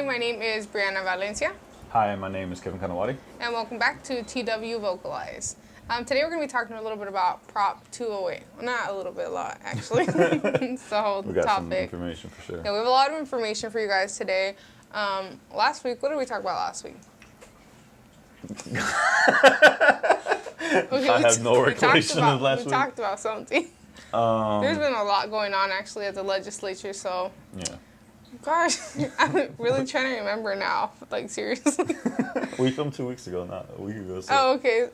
my name is Briana Valencia. Hi, my name is Kanawaty. And welcome back to TWVocalize. Today we're going to be talking a little bit about Prop 208. Well, not a little bit, a lot, actually. It's the whole We got topic. some information for sure. Yeah, we have a lot of information for you guys today. Last week, what did we talk about last week? I have no recollection of last week. We talked about something. There's been a lot going on, actually, at the legislature, so... Yeah. Gosh, I'm really trying to remember now. Like, seriously. We filmed 2 weeks ago, not a week ago. So. Oh, okay.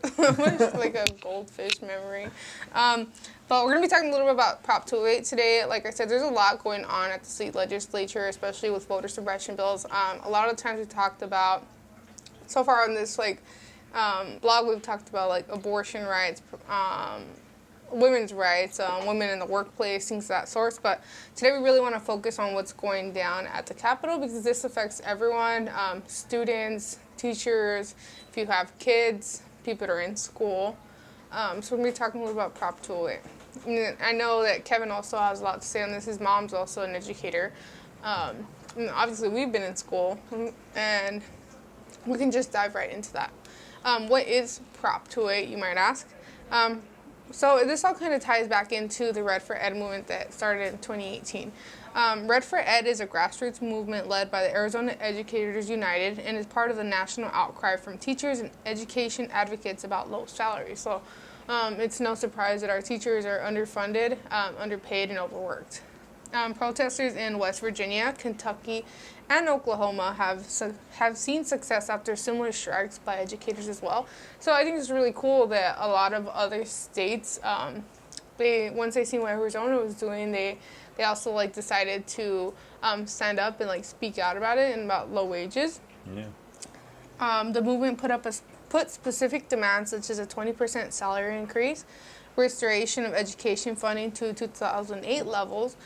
Like a goldfish memory. But we're going to be talking a little bit about Prop 208 today. Like I said, there's a lot going on at the state legislature, especially with voter suppression bills. A lot of times we talked about, so far on this, blog, we've talked about, abortion rights, women's rights, women in the workplace, things of that sort. But today we really want to focus on what's going down at the Capitol because this affects everyone, students, teachers, if you have kids, people that are in school. So we're going to be talking a little about Prop 208. And I know that Kevin also has a lot to say on this. His mom's also an educator. And obviously, we've been in school, and we can just dive right into that. What is Prop 208, you might ask? So this all kind of ties back into the Red for Ed movement that started in 2018. Red for Ed is a grassroots movement led by the Arizona Educators United and is part of the national outcry from teachers and education advocates about low salaries. So it's no surprise that our teachers are underfunded, underpaid, and overworked. Protesters in West Virginia, Kentucky, and Oklahoma have seen success after similar strikes by educators as well. So I think it's really cool that a lot of other states, once they seen what Arizona was doing, they also decided to stand up and speak out about it and about low wages. Yeah. The movement put specific demands such as a 20% salary increase, restoration of education funding to 2008 levels,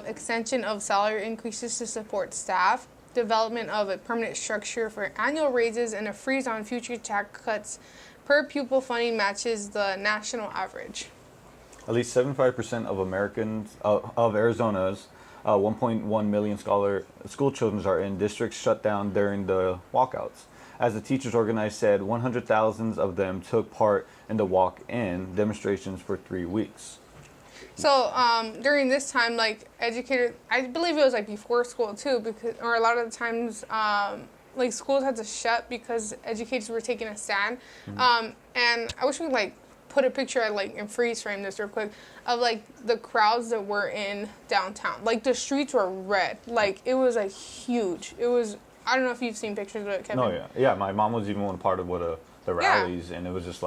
extension of salary increases to support staff, development of a permanent structure for annual raises, and a freeze on future tax cuts per pupil funding matches the national average. At least 75% of Americans of Arizona's 1.1 million school children are in districts shut down during the walkouts. As the teachers organized said, 100,000 of them took part in the walk-in demonstrations for 3 weeks. So during this time, educators, I believe it was before school too, or a lot of the times, schools had to shut because educators were taking a stand. Mm-hmm. And I wish we could put a picture and freeze frame this real quick of the crowds that were in downtown. The streets were red. It was huge. It was. I don't know if you've seen pictures of it, Kevin. No, yeah. My mom was even one part of the rallies, and it was just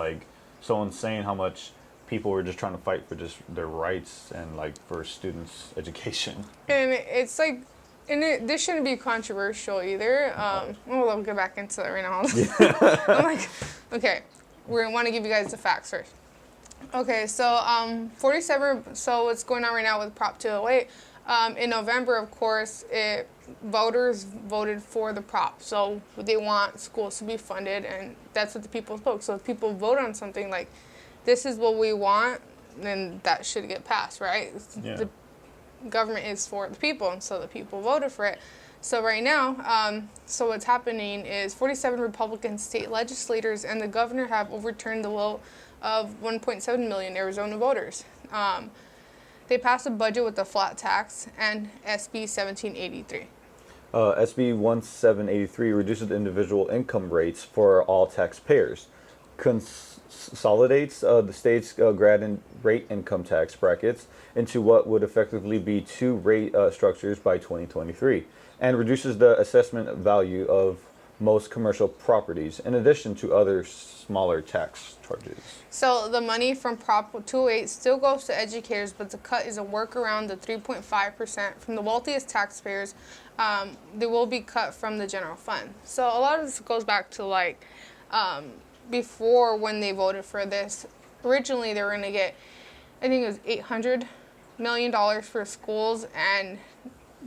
so insane how much people were just trying to fight for just their rights and for students' education. And it's this shouldn't be controversial either. We'll get back into that right now. I'm okay, we're gonna want to give you guys the facts first. Okay, so 47. So what's going on right now with Prop 208? In November, of course, voters voted for the prop. So they want schools to be funded, and that's what the people spoke. So if people vote on something this is what we want, then that should get passed, right? Yeah. The government is for the people, and so the people voted for it. So right now, so what's happening is 47 Republican state legislators and the governor have overturned the will of 1.7 million Arizona voters. They passed a budget with a flat tax and SB 1783. SB 1783 reduces the individual income rates for all taxpayers, consolidates the state's rate income tax brackets into what would effectively be two rate structures by 2023, and reduces the assessment value of most commercial properties, in addition to other smaller tax charges. So the money from Prop 208 still goes to educators, but the cut is a workaround the 3.5% from the wealthiest taxpayers. They will be cut from the general fund. So a lot of this goes back to before when they voted for this. Originally they were going to get, I think it was $800 million for schools, and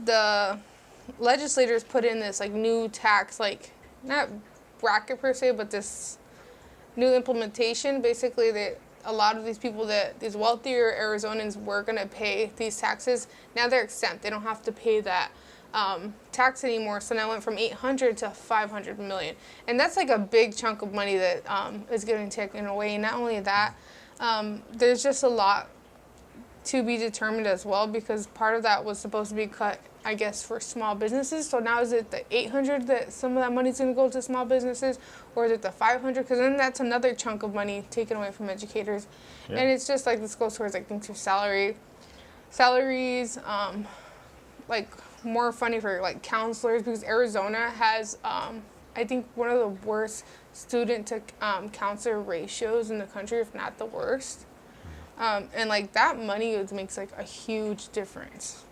the legislators put in this new tax, not bracket per se, but this new implementation, basically, that a lot of these people, these wealthier Arizonans were going to pay these taxes. Now they're exempt. They don't have to pay that tax anymore. So now it went from 800 to 500 million, and that's like a big chunk of money that is getting taken away. And not only that, there's just a lot to be determined as well, because part of that was supposed to be cut, I guess, for small businesses. So now is it the 800 that some of that money's going to go to small businesses, or is it the 500? Because then that's another chunk of money taken away from educators. Yeah. And it's just like this goes towards like things for salaries, like more funding for like counselors, because Arizona has I think one of the worst student to counselor ratios in the country, if not the worst. And like that money makes like a huge difference.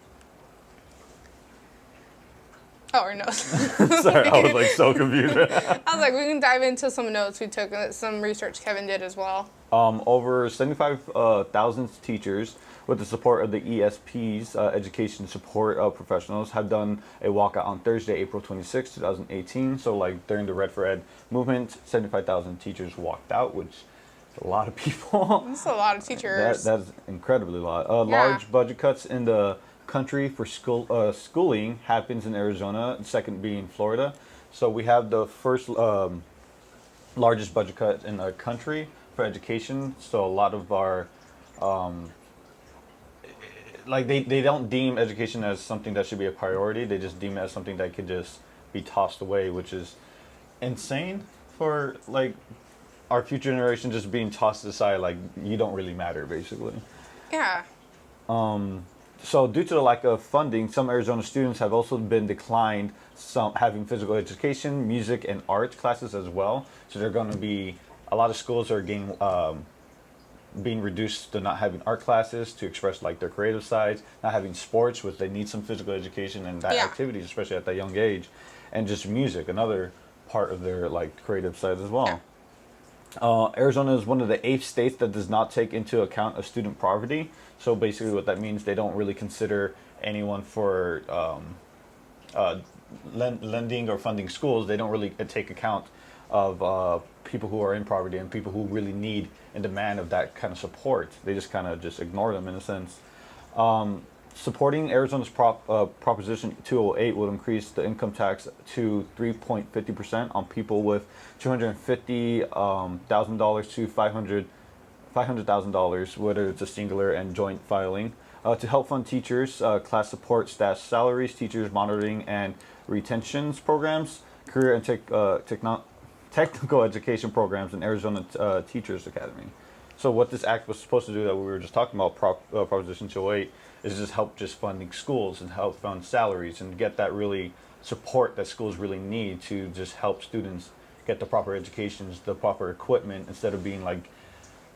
Oh, or no. Sorry, I was like so confused. I was like, we can dive into some notes we took, some research Kevin did as well. Over 75,000 teachers, with the support of the ESP's education support professionals, have done a walkout on Thursday, April 26, 2018. So like during the Red for Ed movement, 75,000 teachers walked out, which is a lot of people. That's a lot of teachers. That's incredibly a lot. Yeah. Large budget cuts in the country for schooling happens in Arizona, second being Florida. So we have the first largest budget cut in the country for education. So a lot of our like they don't deem education as something that should be a priority. They just deem it as something that could just be tossed away, which is insane for like our future generation, just being tossed aside like you don't really matter, basically. Yeah. So due to the lack of funding, some Arizona students have also been declined some having physical education, music, and art classes as well. So they're going to be, a lot of schools are being reduced to not having art classes to express like their creative sides, not having sports, which they need some physical education and that activities, especially at that young age, and just music, another part of their like creative side as well. Arizona is one of the 8 states that does not take into account of student poverty. So basically what that means, they don't really consider anyone for lending or funding schools. They don't really take account of people who are in poverty and people who really need and demand of that kind of support. They just kind of just ignore them in a sense. Supporting Arizona's Proposition 208 would increase the income tax to 3.50% on people with $250,000 to $500,000, whether it's a singular and joint filing, to help fund teachers, class support, staff salaries, teachers monitoring and retentions programs, career and technical education programs, and Arizona Teachers Academy. So what this act was supposed to do, that we were just talking about, Proposition 208, is just help just funding schools and help fund salaries and get that really support that schools really need to just help students get the proper educations, the proper equipment, instead of being like,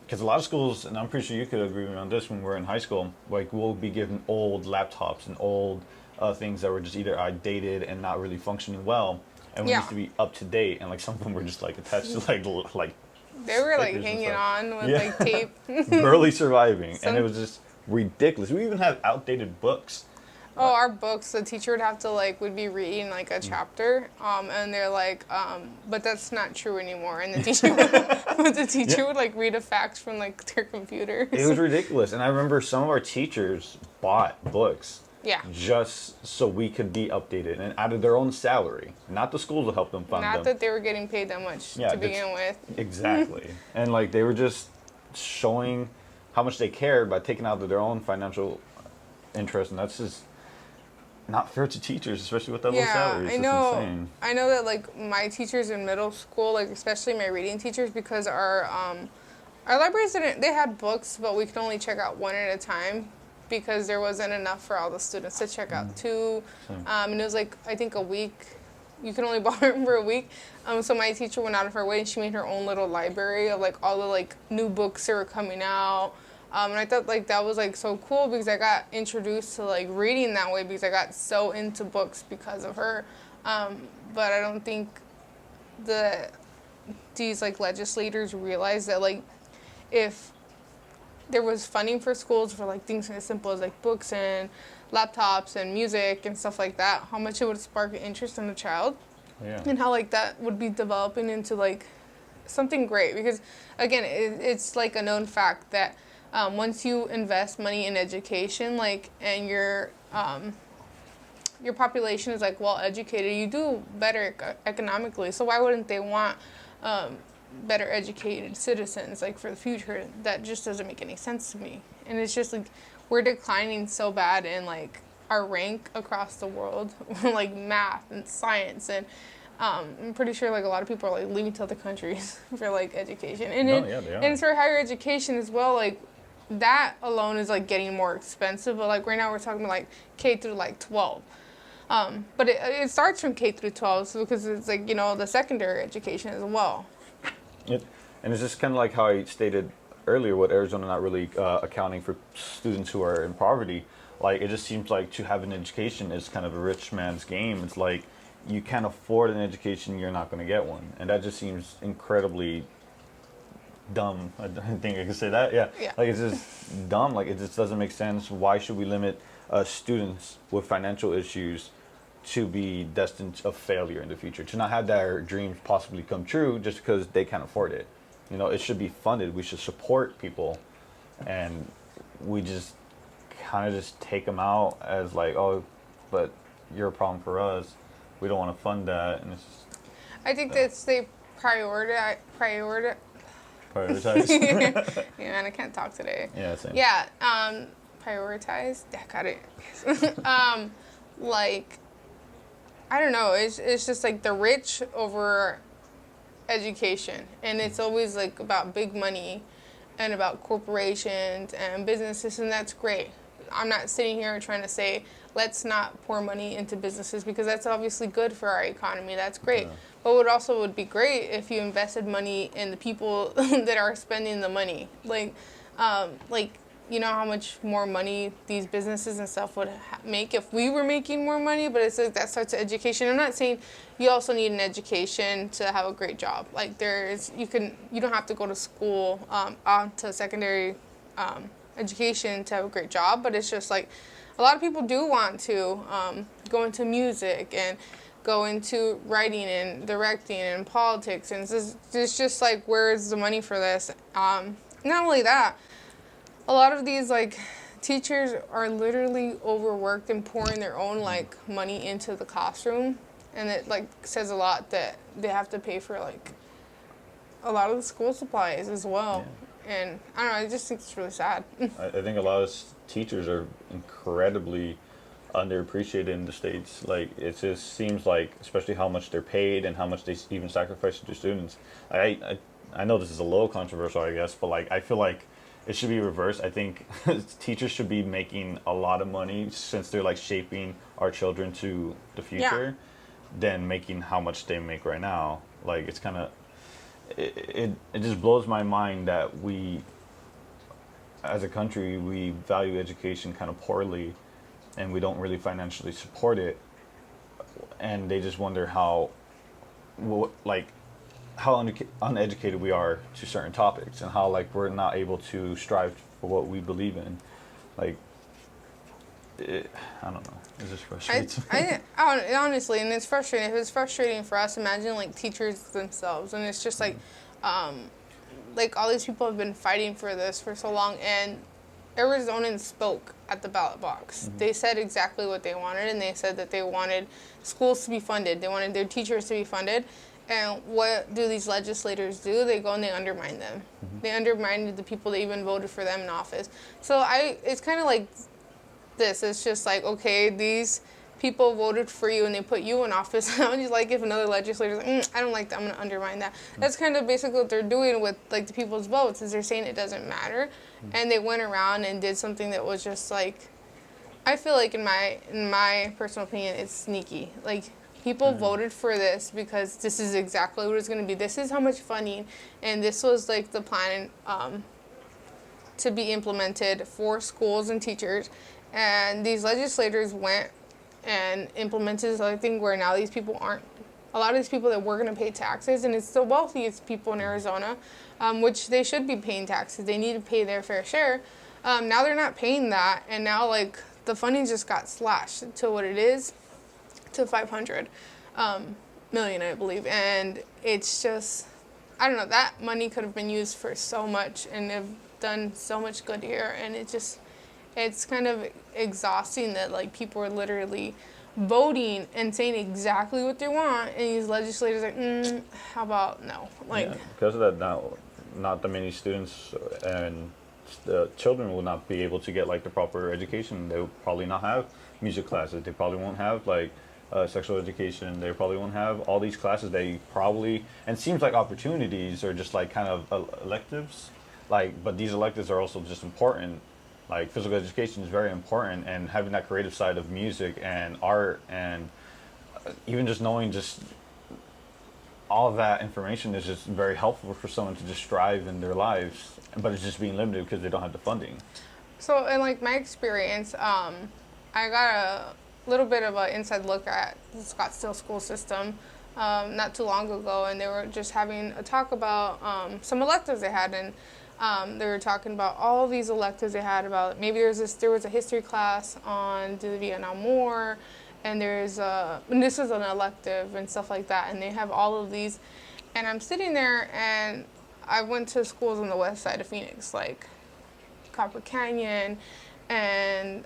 because a lot of schools, and I'm pretty sure you could agree with me on this, when we're in high school, like we'll be given old laptops and old things that were just either outdated and not really functioning well, and we used to be up to date, and like some of them were just like attached to like they were like hanging on with like tape. Barely surviving. And it was just ridiculous. We even had outdated books. Oh, our books, the teacher would have to would be reading like a chapter, and they're like, but that's not true anymore. And the teacher would like read a fax from like their computer. It was ridiculous. And I remember some of our teachers bought books. Yeah. Just so we could be updated and out of their own salary. Not the schools will help them fund them. Not that they were getting paid that much to begin with. Exactly. And like they were just showing how much they cared by taking out of their own financial interest, and that's just not fair to teachers, especially with that low salaries. I know. Insane. I know that like my teachers in middle school, like especially my reading teachers, because our libraries they had books, but we could only check out one at a time, because there wasn't enough for all the students to check out 2. And it was like, I think a week. You can only borrow it for a week. So my teacher went out of her way and she made her own little library of like all the like new books that were coming out. And I thought like that was like so cool, because I got introduced to like reading that way, because I got so into books because of her. But I don't think these like legislators realize that like if there was funding for schools for like things as simple as like books and laptops and music and stuff like that, how much it would spark interest in a child. Yeah. And how like that would be developing into like something great, because again it's like a known fact that once you invest money in education, like, and you're your population is like well educated, you do better economically. So why wouldn't they want better educated citizens like for the future? That just doesn't make any sense to me. And it's just like we're declining so bad in like our rank across the world, like math and science, and I'm pretty sure like a lot of people are like leaving to other countries for like education, and No, yeah, they are. and for higher education as well. Like that alone is like getting more expensive. But like right now we're talking about like K through like 12. But it starts from K through 12, so because it's like the secondary education as well. Yep. And it's just kind of like how I stated earlier, with Arizona not really accounting for students who are in poverty. Like, it just seems like to have an education is kind of a rich man's game. It's like you can't afford an education, you're not going to get one. And that just seems incredibly dumb. I don't think I can say that. Yeah. Like, it's just dumb. Like, it just doesn't make sense. Why should we limit students with financial issues to be destined of failure in the future, to not have their dreams possibly come true just because they can't afford it? It should be funded. We should support people, and we just kind of just take them out as like, oh, but you're a problem for us. We don't want to fund that, and it's just, I think that's they prioritize. Prioritize. Yeah, man, I can't talk today. Yeah, same. Yeah, prioritize. Yeah, got it. Like, I don't know. It's just like the rich over education, and it's always like about big money and about corporations and businesses, and that's great. I'm not sitting here trying to say let's not pour money into businesses, because that's obviously good for our economy. That's great. Yeah. But what also would be great if you invested money in the people that are spending the money. Like how much more money these businesses and stuff would make if we were making more money. But it's like that starts with education. I'm not saying you also need an education to have a great job. Like you don't have to go to school on to secondary education to have a great job. But it's just like a lot of people do want to go into music and go into writing and directing and politics, and it's just like, where's the money for this? Not only that, a lot of these like teachers are literally overworked and pouring their own like money into the classroom, and it like says a lot that they have to pay for like a lot of the school supplies as well. Yeah. And I don't know, I just think it's really sad. I think a lot of teachers are incredibly underappreciated in the States. Like, it just seems like, especially how much they're paid and how much they even sacrifice to their students. I know this is a little controversial, I guess, but like, I feel like it should be reversed. I think teachers should be making a lot of money, since they're like shaping our children to the future, than making how much they make right now. Like, it's kind of, it just blows my mind that we, as a country, we value education kind of poorly, and we don't really financially support it. And they just wonder how uneducated we are to certain topics, and how like we're not able to strive for what we believe in. Like, I don't know. It just frustrates me. Honestly, and it's frustrating. If it's frustrating for us, imagine like teachers themselves. And it's just like, like all these people have been fighting for this for so long, and Arizonans spoke at the ballot box. Mm-hmm. They said exactly what they wanted, and they said that they wanted schools to be funded. They wanted their teachers to be funded. And what do these legislators do? They go and they undermine them. Mm-hmm. They undermined the people that even voted for them in office. So it's kind of like this. It's just like, okay, these people voted for you and they put you in office. How would you like if another legislator's like, I don't like that, I'm going to undermine that. Mm-hmm. That's kind of basically what they're doing with like the people's votes, is they're saying it doesn't matter. Mm-hmm. And they went around and did something that was just like, I feel like in my personal opinion, it's sneaky. Like, people voted for this because this is exactly what it's going to be. This is how much funding, and this was like the plan to be implemented for schools and teachers. And these legislators went and implemented this other thing where now these people aren't, a lot of these people that were going to pay taxes, and it's the wealthiest people in Arizona, which they should be paying taxes. They need to pay their fair share. Now they're not paying that, and now like the funding just got slashed to what it is, to 500 million, I believe. And it's just, I don't know, that money could have been used for so much and have done so much good here. And it's kind of exhausting that like people are literally voting and saying exactly what they want, and these legislators are like, how about no? Like, Yeah, because of that, not that many students and the children will not be able to get like the proper education. They will probably not have music classes. They probably won't have like sexual education. They probably won't have all these classes. They probably, and it seems like opportunities are just like kind of electives. Like, but these electives are also just important. Like physical education is very important, and having that creative side of music and art, and even just knowing just all of that information is just very helpful for someone to just strive in their lives. But it's just being limited because they don't have the funding. so in like my experience, I got a little bit of an inside look at the Scottsdale school system not too long ago, and they were just having a talk about some electives they had, and they were talking about all these electives they had about maybe there was a history class on the Vietnam War, and and this is an elective and stuff like that, and they have all of these, and I'm sitting there and I went to schools on the west side of Phoenix, like Copper Canyon, and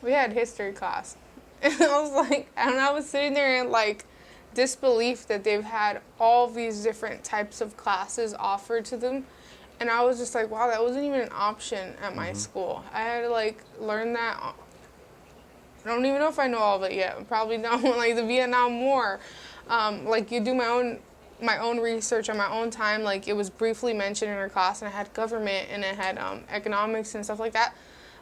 we had history class. And I was like, and I was sitting there in like disbelief that they've had all these different types of classes offered to them. And I was just like, wow, that wasn't even an option at my school. I had to like learn that. I don't even know if I know all of it yet. Probably not. Like the Vietnam War. Like you do my own research on my own time. Like it was briefly mentioned in our class, and I had government and it had economics and stuff like that.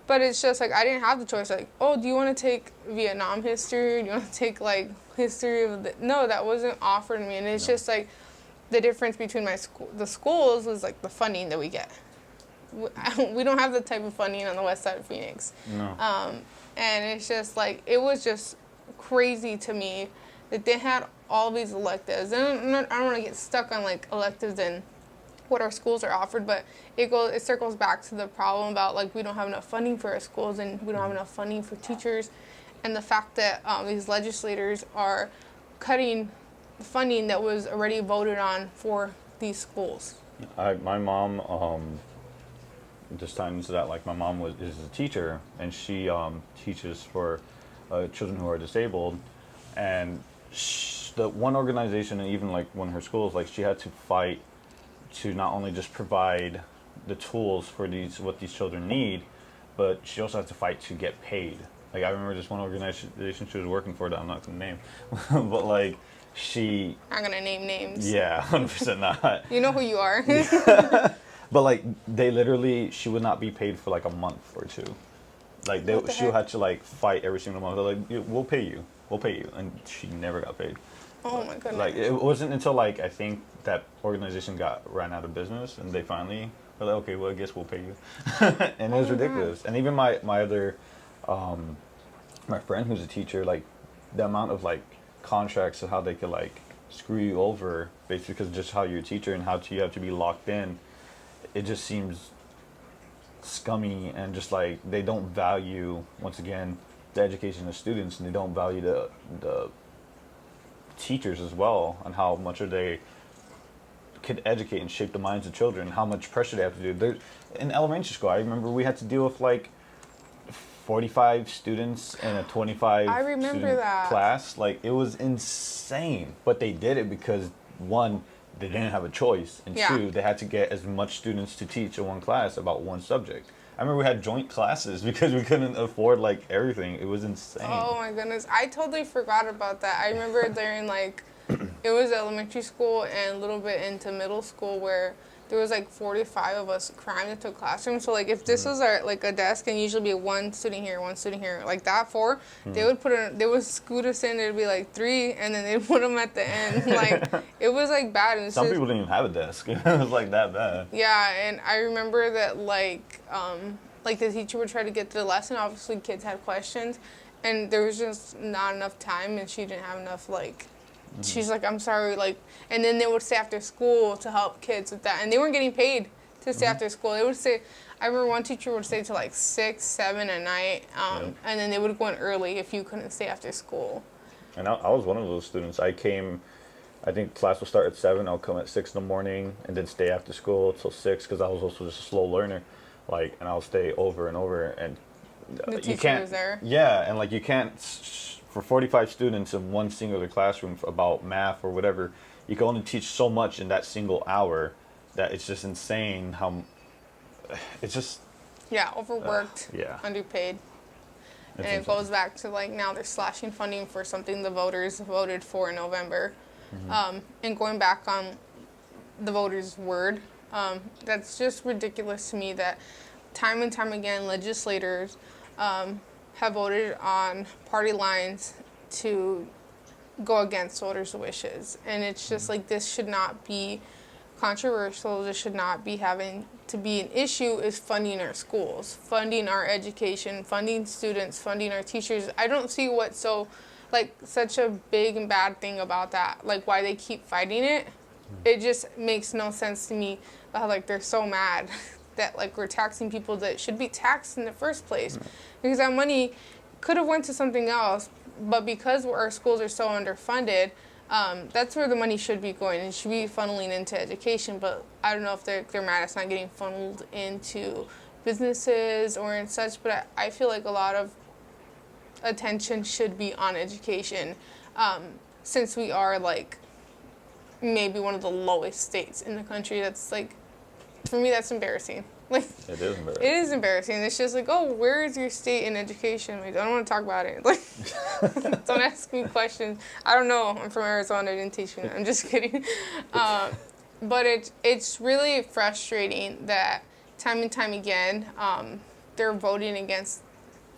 But it's just like I didn't have the choice. Like, oh, do you want to take Vietnam history? Do you want to take like history of No, that wasn't offered to me. And it's just like the difference between the schools was like the funding that we get. We don't have the type of funding on the west side of Phoenix. No. And it's just like it was just crazy to me that they had all these electives. And I don't want to get stuck on like electives and what our schools are offered, but it circles back to the problem about like we don't have enough funding for our schools, and we don't have enough funding for teachers, and the fact that these legislators are cutting the funding that was already voted on for these schools. My mom, just tying into that, like my mom is a teacher, and she teaches for children who are disabled, and the one organization, and even like one of her schools, like she had to fight to not only just provide the tools for what these children need, but she also has to fight to get paid. Like I remember this one organization she was working for that I'm not gonna name, but like she. I'm not gonna name names. Yeah, 100% not. You know who you are. But like she would not be paid for like a month or two. Like she had to like fight every single month. They're like, "Yeah, we'll pay you, and she never got paid. Oh my goodness. Like it wasn't until like I think that organization ran out of business, and they finally were like, okay, well I guess we'll pay you. And it was ridiculous. And even my other my friend who's a teacher, like the amount of like contracts of how they could like screw you over basically because just how you're a teacher and how you have to be locked in, it just seems scummy, and just like they don't value, once again, the education of students, and they don't value the teachers as well, and how much they could educate and shape the minds of children, how much pressure they have to do. In elementary school, I remember we had to deal with like 45 students in a 25 student class. Like it was insane, but they did it because one, they didn't have a choice, and two, they had to get as much students to teach in one class about one subject. I remember we had joint classes because we couldn't afford like everything. It was insane. Oh my goodness, I totally forgot about that. I remember during like it was elementary school and a little bit into middle school where there was like 45 of us crammed into a classroom. So like if this was like a desk and usually be one student here, like that they would scoot us in. It'd be like 3, and then they'd put them at the end. Like it was like bad. And some people didn't even have a desk. It was like that bad. Yeah, and I remember that like the teacher would try to get to the lesson. Obviously, kids had questions, and there was just not enough time, and she didn't have enough like. She's like, I'm sorry, like, and then they would stay after school to help kids with that, and they weren't getting paid to stay after school. They would stay. I remember one teacher would stay till like 6, 7 at night, and then they would go in early if you couldn't stay after school. And I was one of those students. I think class would start at 7. I'll come at 6 in the morning, and then stay after school till 6 because I was also just a slow learner, and I'll stay over and over, and the teacher was there. Yeah, and like you can't for 45 students in one singular classroom about math or whatever, you can only teach so much in that single hour that it's just insane how it's just Yeah, overworked, yeah. underpaid. It's And it insane. goes back to like now they're slashing funding for something the voters voted for in November. And going back on the voters' word, that's just ridiculous to me that time and time again legislators have voted on party lines to go against voters' wishes. And it's just like this should not be controversial. This should not be having to be an issue is funding our schools, funding our education, funding students, funding our teachers. I don't see what's so like such a big and bad thing about that. Like why they keep fighting it. It just makes no sense to me. Like they're so mad that like we're taxing people that should be taxed in the first place, because that money could have went to something else, but because our schools are so underfunded, that's where the money should be going. It should be funneling into education, but I don't know if they're mad it's not getting funneled into businesses or in such, but I feel like a lot of attention should be on education, since we are like maybe one of the lowest states in the country. That's like, for me, that's embarrassing. Like, It is embarrassing. it is embarrassing. It's just like, oh, where is your state in education? Like, I don't want to talk about it. Like, don't ask me questions. I don't know. I'm from Arizona. I didn't teach me that. I'm just kidding. But it's really frustrating that time and time again, they're voting against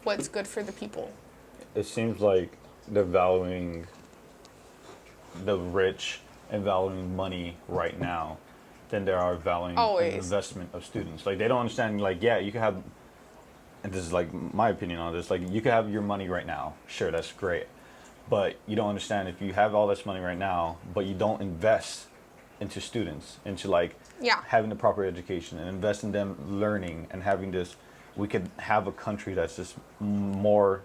what's good for the people. It seems like they're valuing the rich and valuing money right now than they are valuing Always. an investment of students. Like they don't understand. Like yeah, you can have, and this is like my opinion on this. Like you can have your money right now. Sure, that's great, but you don't understand if you have all this money right now, but you don't invest into students, into like Yeah. having the proper education and invest in them learning and having this. We could have a country that's just more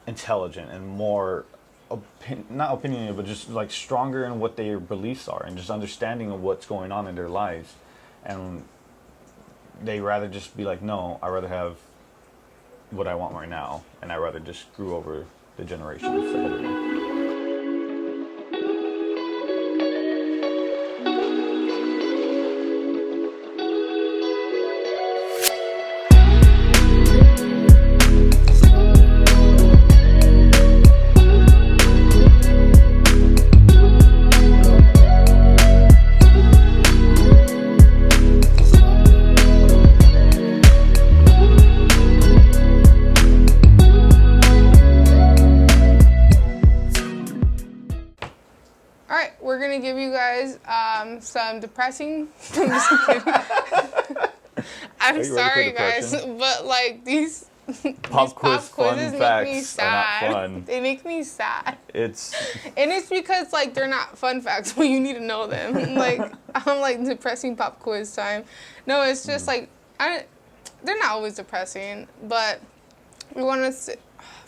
intelligent and more not opinionated, but just like stronger in what their beliefs are and just understanding of what's going on in their lives. And they rather just be like, no, I rather have what I want right now, and I rather just screw over the generations ahead of me. All right, we're gonna give you guys some depressing. I'm just kidding. I'm Are you ready for sorry, guys, depression? but like these Pop these quiz fun quizzes make facts me are sad. not fun. They make me sad, It's and it's because like they're not fun facts, but you need to know them. Like I'm like depressing pop quiz time. No, it's just like they're not always depressing, but we want to.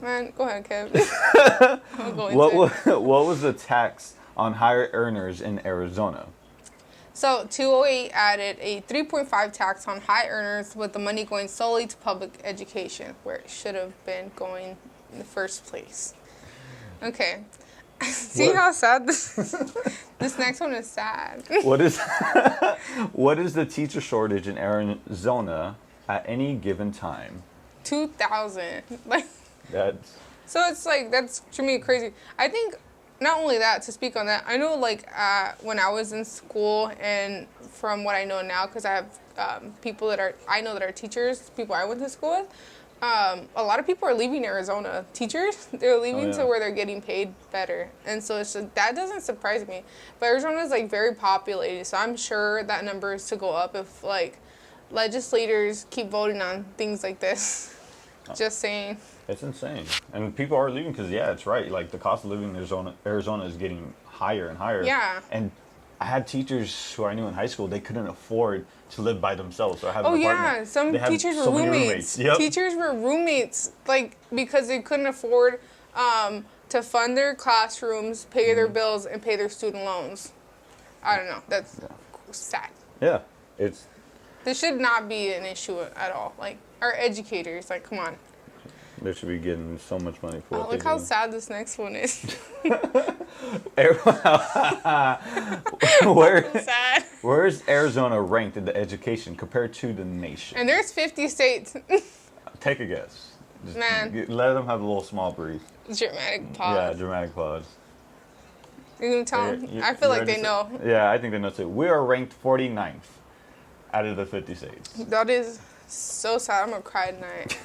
Man, go ahead, Kev. I'll go into it. what was the tax on higher earners in Arizona? So 208 added a 3.5 tax on high earners, with the money going solely to public education, where it should have been going in the first place. Okay. See What? how sad this is? This next one is sad. What is what is the teacher shortage in Arizona at any given time? 2,000. Like, That's so it's like, that's to me crazy. I think not only that, to speak on that, I know like when I was in school, and from what I know now, because I have people that are teachers, people I went to school with, a lot of people are leaving Arizona. Teachers, they're leaving to where they're getting paid better. And so it's just, that doesn't surprise me. But Arizona is like very populated, so I'm sure that number is to go up if like legislators keep voting on things like this. Just saying. it's insane, and people are leaving because yeah, it's right. Like the cost of living in Arizona is getting higher and higher. Yeah. And I had teachers who I knew in high school, they couldn't afford to live by themselves or have an Oh apartment. yeah, some They had teachers were so many roommates. Yep. Teachers were roommates, like because they couldn't afford to fund their classrooms, pay their bills, and pay their student loans. I don't know. That's sad. Yeah, it's This should not be an issue at all. Like our educators, like come on. They should be getting so much money for Oh, what look they how do. sad this next one is. Sad. Where's Arizona ranked in the education compared to the nation? And there's 50 states. Take a guess. Just Man. let them have a little small brief. Dramatic pause. Yeah, dramatic pause. You're going to tell them? I feel like they know. Yeah, I think they know too. We are ranked 49th out of the 50 states. That is so sad. I'm gonna cry tonight.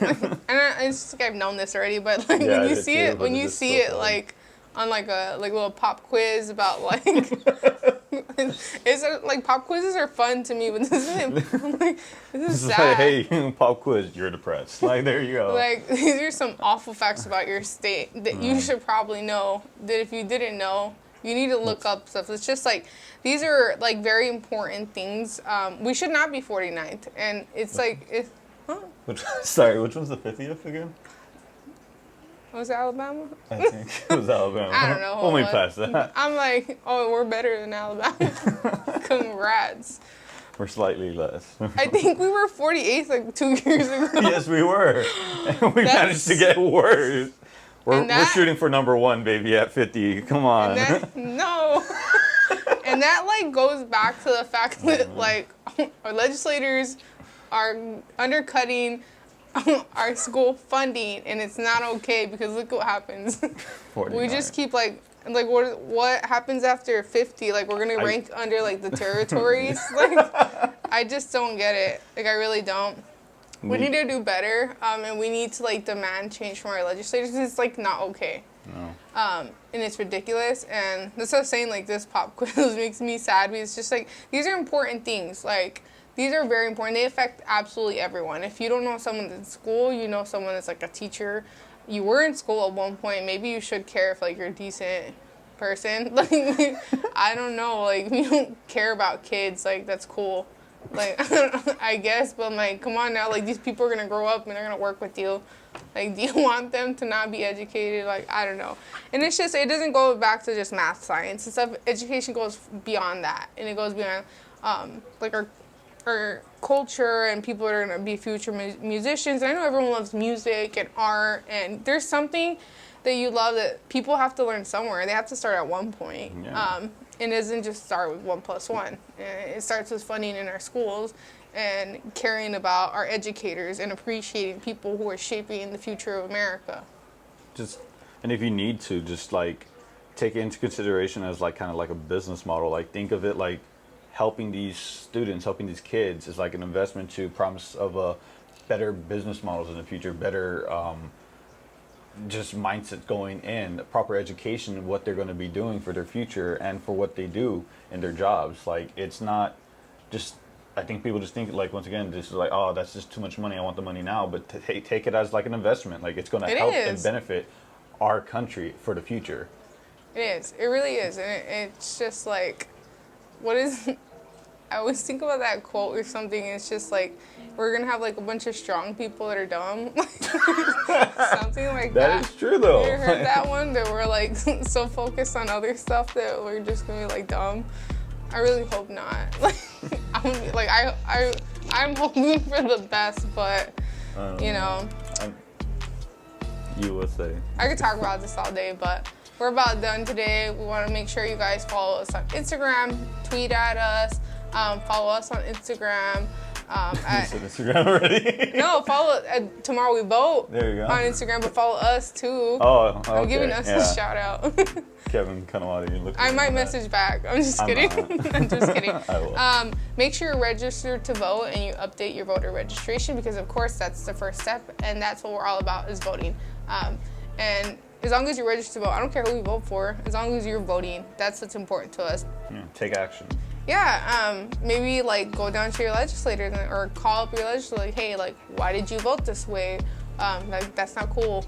It's just like I've known this already, but like Yeah, when you I see did too, it, but when it's you just see so it sad. like on like a little pop quiz about like, like pop quizzes are fun to me, but this isn't. I'm like, this is It's sad. like, hey, pop quiz, you're depressed. Like, there you go. Like these are some awful facts about your state that you should probably know. That if you didn't know, you need to look up stuff. It's just like these are like very important things. We should not be 49th, and it's like if. Huh? Sorry, which one's the 50th again? Was it Alabama? I think it was Alabama. I don't know. Only past that. I'm like, oh, we're better than Alabama. Congrats. We're slightly less. I think we were 48th like 2 years ago. Yes, we were. And we managed to get worse. We're shooting for number 1, baby, at 50. Come on. No. And that like goes back to the fact that like our legislators are undercutting our school funding, and it's not okay because look what happens. 49. We just keep like what happens after 50? Like we're gonna rank under like the territories. Like I just don't get it. Like I really don't. We need to do better, and we need to like demand change from our legislators because it's like not okay. No. And it's ridiculous. And that's what I was saying. Like this pop quiz makes me sad because it's just like these are important things. Like these are very important. They affect absolutely everyone. If you don't know someone in school, you know someone that's like a teacher. You were in school at one point. Maybe you should care if like you're a decent person. Like I don't know. Like you don't care about kids. Like that's cool. Like I guess, but I'm like, come on now. Like these people are gonna grow up and they're gonna work with you. Like, do you want them to not be educated? Like, I don't know. And it's just, it doesn't go back to just math, science and stuff. Education goes beyond that, and it goes beyond like our culture and people that are gonna be future musicians. And I know everyone loves music and art, and there's something that you love that people have to learn somewhere. They have to start at one point. Yeah. And it doesn't just start with 1 + 1. It starts with funding in our schools and caring about our educators and appreciating people who are shaping the future of America. And if you need to, just like take it into consideration as like kind of like a business model. Like think of it like helping these students, helping these kids is like an investment to promise of a better business models in the future, better just mindset going in, proper education, what they're going to be doing for their future and for what they do in their jobs. Like it's not just, I think people just think like, once again, this is like, oh, that's just too much money. I want the money now. But take it as like an investment. Like it's going to help and benefit our country for the future. It is. It really is. And it's just like, what is, I always think about that quote or something. It's just like, we're going to have like a bunch of strong people that are dumb. Something like that. That is true though. You ever heard that one? That we're like so focused on other stuff that we're just going to be like dumb. I really hope not. Like, I'm hoping for the best, but you know. USA. I could talk about this all day, but we're about done today. We want to make sure you guys follow us on Instagram, tweet at us, follow us on Instagram. You said Instagram already? No, follow Tomorrow We Vote. There you go. On Instagram, but follow us too. Oh, okay. I'm giving us a shout out. Kevin Kanawaty. I might message back. I'm just kidding. I'm just kidding. I will. Make sure you're registered to vote and you update your voter registration because, of course, that's the first step, and that's what we're all about is voting. And as long as you're registered to vote, I don't care who you vote for. As long as you're voting, that's what's important to us. Yeah, take action. Yeah, maybe like go down to your legislator or call up your legislator, like, hey, like, why did you vote this way? Like, that's not cool.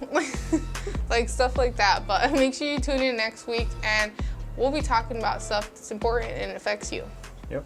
Like, stuff like that. But make sure you tune in next week, and we'll be talking about stuff that's important and affects you. Yep.